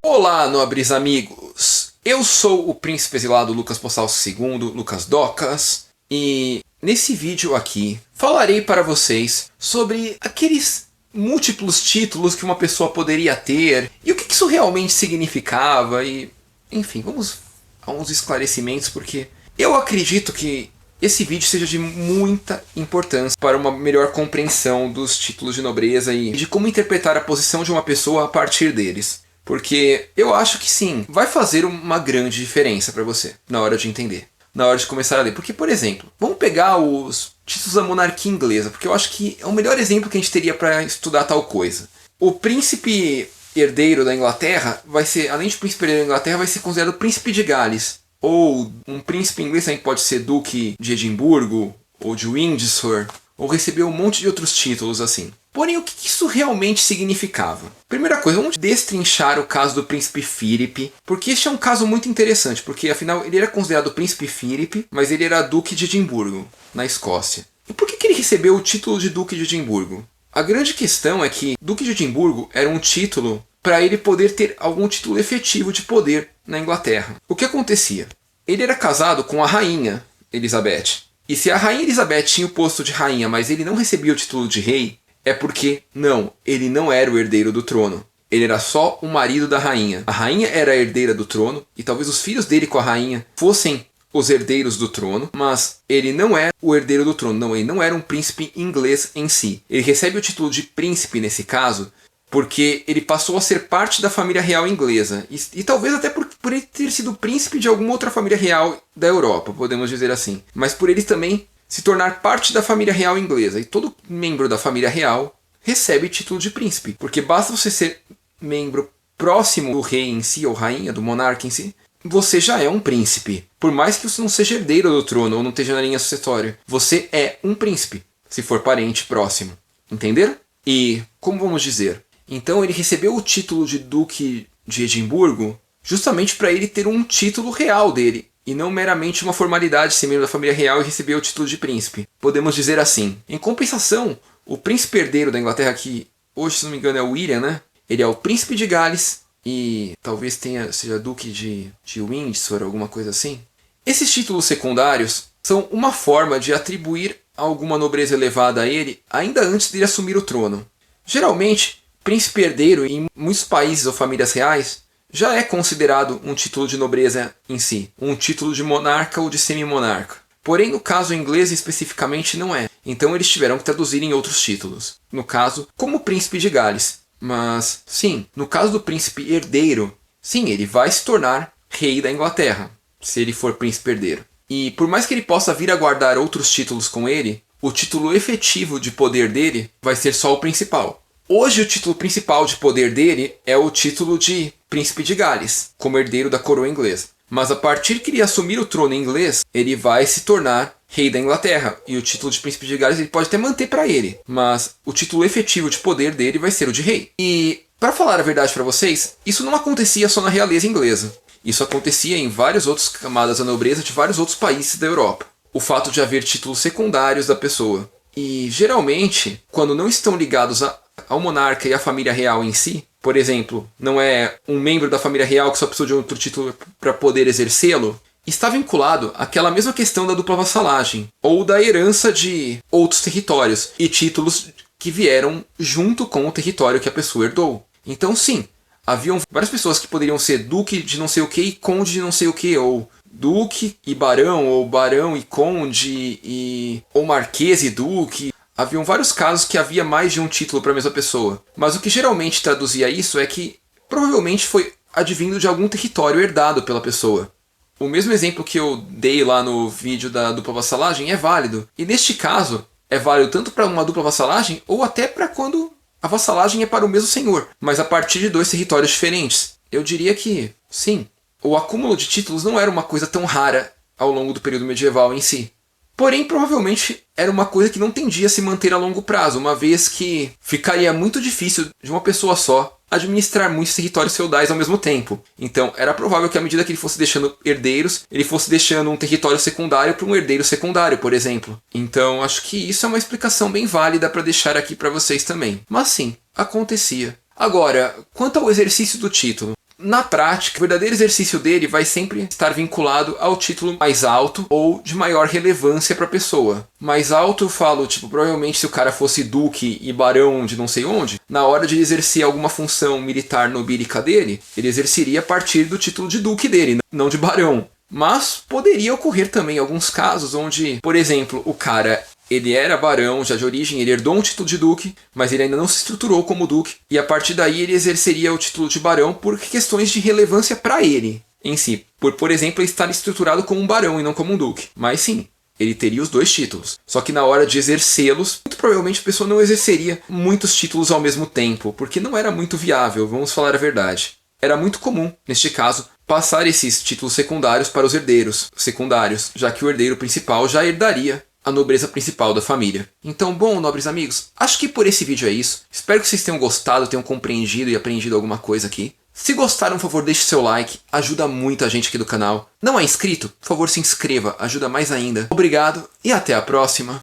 Olá, nobres amigos! Eu sou o príncipe exilado Lucas Possalski II, Lucas Docas, e nesse vídeo aqui falarei para vocês sobre aqueles múltiplos títulos que uma pessoa poderia ter e o que isso realmente significava e... enfim, vamos a uns esclarecimentos porque eu acredito que esse vídeo seja de muita importância para uma melhor compreensão dos títulos de nobreza e de como interpretar a posição de uma pessoa a partir deles. Porque eu acho que sim, vai fazer uma grande diferença para você na hora de entender, na hora de começar a ler. Porque, por exemplo, vamos pegar os títulos da monarquia inglesa, porque eu acho que é o melhor exemplo que a gente teria para estudar tal coisa. O príncipe herdeiro da Inglaterra vai ser, além de príncipe herdeiro da Inglaterra, vai ser considerado príncipe de Gales. Ou um príncipe inglês também pode ser duque de Edimburgo, ou de Windsor, ou receber um monte de outros títulos assim. Porém, o que isso realmente significava? Primeira coisa, vamos destrinchar o caso do príncipe Philip, porque este é um caso muito interessante, porque afinal ele era considerado príncipe Philip, mas ele era duque de Edimburgo, na Escócia. E por que ele recebeu o título de duque de Edimburgo? A grande questão é que duque de Edimburgo era um título para ele poder ter algum título efetivo de poder na Inglaterra. O que acontecia? Ele era casado com a rainha Elizabeth. E se a rainha Elizabeth tinha o posto de rainha, mas ele não recebia o título de rei, é porque, não, ele não era o herdeiro do trono. Ele era só o marido da rainha. A rainha era a herdeira do trono, e talvez os filhos dele com a rainha fossem os herdeiros do trono, mas ele não é o herdeiro do trono. Não, ele não era um príncipe inglês em si. Ele recebe o título de príncipe nesse caso, porque ele passou a ser parte da família real inglesa. E talvez até por ele ter sido príncipe de alguma outra família real da Europa, podemos dizer assim. Mas por ele também se tornar parte da família real inglesa. E todo membro da família real recebe título de príncipe. Porque basta você ser membro próximo do rei em si, ou rainha, do monarca em si, você já é um príncipe. Por mais que você não seja herdeiro do trono, ou não esteja na linha sucessória. Você é um príncipe, se for parente próximo. Entenderam? E, como vamos dizer? Então ele recebeu o título de duque de Edimburgo justamente para ele ter um título real dele. E não meramente uma formalidade ser membro da família real e receber o título de príncipe. Podemos dizer assim. Em compensação, o príncipe herdeiro da Inglaterra, que hoje, se não me engano, é o William, né? Ele é o príncipe de Gales e talvez seja duque de Windsor, alguma coisa assim. Esses títulos secundários são uma forma de atribuir alguma nobreza elevada a ele ainda antes de ele assumir o trono. Geralmente, príncipe herdeiro em muitos países ou famílias reais já é considerado um título de nobreza em si, um título de monarca ou de semi-monarca. Porém, no caso inglês especificamente não é. Então eles tiveram que traduzir em outros títulos. No caso, como príncipe de Gales. Mas, sim, no caso do príncipe herdeiro, sim, ele vai se tornar rei da Inglaterra, se ele for príncipe herdeiro. E por mais que ele possa vir a guardar outros títulos com ele, o título efetivo de poder dele vai ser só o principal. Hoje o título principal de poder dele é o título de príncipe de Gales, como herdeiro da coroa inglesa. Mas a partir que ele assumir o trono inglês, ele vai se tornar rei da Inglaterra. E o título de príncipe de Gales ele pode até manter para ele. Mas o título efetivo de poder dele vai ser o de rei. E, para falar a verdade para vocês, isso não acontecia só na realeza inglesa. Isso acontecia em várias outras camadas da nobreza de vários outros países da Europa. O fato de haver títulos secundários da pessoa. E, geralmente, quando não estão ligados ao monarca e à família real em si, por exemplo, não é um membro da família real que só precisou de outro título para poder exercê-lo, está vinculado àquela mesma questão da dupla vassalagem, ou da herança de outros territórios e títulos que vieram junto com o território que a pessoa herdou. Então sim, haviam várias pessoas que poderiam ser duque de não sei o que e conde de não sei o que, ou duque e barão e conde, ou marquês e duque. Haviam vários casos que havia mais de um título para a mesma pessoa. Mas o que geralmente traduzia isso é que provavelmente foi advindo de algum território herdado pela pessoa. O mesmo exemplo que eu dei lá no vídeo da dupla vassalagem é válido. E neste caso, é válido tanto para uma dupla vassalagem ou até para quando a vassalagem é para o mesmo senhor, mas a partir de dois territórios diferentes. Eu diria que, sim, o acúmulo de títulos não era uma coisa tão rara ao longo do período medieval em si. Porém, provavelmente era uma coisa que não tendia a se manter a longo prazo, uma vez que ficaria muito difícil de uma pessoa só administrar muitos territórios feudais ao mesmo tempo. Então, era provável que à medida que ele fosse deixando herdeiros, ele fosse deixando um território secundário para um herdeiro secundário, por exemplo. Então, acho que isso é uma explicação bem válida para deixar aqui para vocês também. Mas sim, acontecia. Agora, quanto ao exercício do título, na prática, o verdadeiro exercício dele vai sempre estar vinculado ao título mais alto ou de maior relevância para a pessoa. Mais alto eu falo, tipo, provavelmente se o cara fosse duque e barão de não sei onde, na hora de exercer alguma função militar nobílica dele, ele exerceria a partir do título de duque dele, não de barão. Mas poderia ocorrer também alguns casos onde, por exemplo, o cara ele era barão já de origem, ele herdou um título de duque, mas ele ainda não se estruturou como duque, e a partir daí ele exerceria o título de barão por questões de relevância para ele em si. Por exemplo, ele estar estruturado como um barão e não como um duque. Mas sim, ele teria os dois títulos. Só que na hora de exercê-los, muito provavelmente a pessoa não exerceria muitos títulos ao mesmo tempo, porque não era muito viável, vamos falar a verdade. Era muito comum, neste caso, passar esses títulos secundários para os herdeiros secundários, já que o herdeiro principal já herdaria a nobreza principal da família. Então, bom, nobres amigos, acho que por esse vídeo é isso. Espero que vocês tenham gostado, tenham compreendido e aprendido alguma coisa aqui. Se gostaram, por favor, deixe seu like, ajuda muito a gente aqui do canal. Não é inscrito? Por favor, se inscreva, ajuda mais ainda. Obrigado e até a próxima.